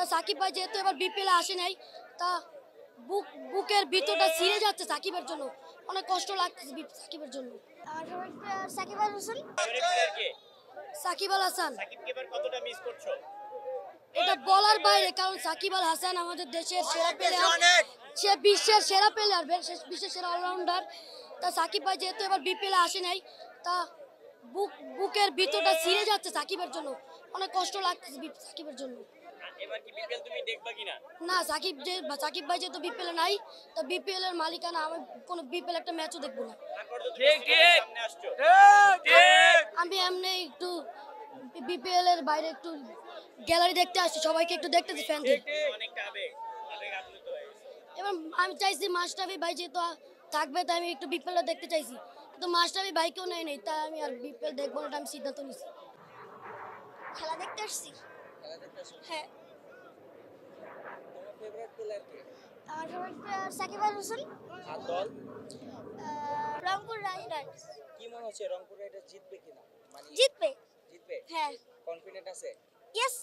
তা সাকিব ভাই যেহেতু এবার বিপিএলে আসে নাই, তা বুকের ভিতরটা ছিঁড়ে যাচ্ছে সাকিবের জন্য, অনেক কষ্ট লাগতেছে সাকিবের জন্য। আমার favourite player Shakib Al Hasan. Favourite player কে? সাকিব আল হাসান। সাকিবকে এবার কতটা মিস করছো? এটা বলার বাইরে, কারণ সাকিব আল হাসান আমাদের দেশের সেরা প্লেয়ার, সে বিশ্বের সেরা প্লেয়ার, বিশ্বের সেরা অলরাউন্ডার। তা সাকিব ভাই যেহেতু এবার বিপিএলে আসে নাই, তা বুকের ভিতরটা ছিঁড়ে যাচ্ছে সাকিবের জন্য, অনেক কষ্ট লাগতেছে সাকিবের জন্য। এবার কি বিপিএল তুমি দেখবা কিনা? না, সাকিব ভাই যেহেতু বিপিএলে নাই, তা বিপিএল এর মালিকানা আমি কোনো বিপিএল একটা ম্যাচও দেখবো না। তারপর তো ঠিক ঠিক সামনে আসছো। আমি এমনি একটু বিপিএল এর বাইরে একটু গ্যালারি দেখতে আসছি, সবাইকে একটু দেখতেছি ফ্যানদের। অনেকটা আবেগ আপ্লুত হয়ে গেছে। এবার আমি চাইছি মাশরাফি ভাই যেহেতু থাকবে, তাই আমি একটু বিপিএলটা দেখতে চাইছি, কিন্তু মাশরাফি ভাইকেও নেই নেই, তাই আমি আর বিপিএল দেখবো না, আমি সিদ্ধান্ত নিছি। খেলা দেখতে আসছি। হ্যাঁ, তোমার ফেভারিট প্লেয়ার কে? আমার ফেভারিট প্লেয়ার সাকিব আল হাসান। আর দল? রংপুর রাইডার্স। কি মনে হচ্ছে রংপুর রাইডার্স জিতবে কিনা? মানে জিতবে। জিতবে? হ্যাঁ। কনফিডেন্ট আছে? ইয়েস।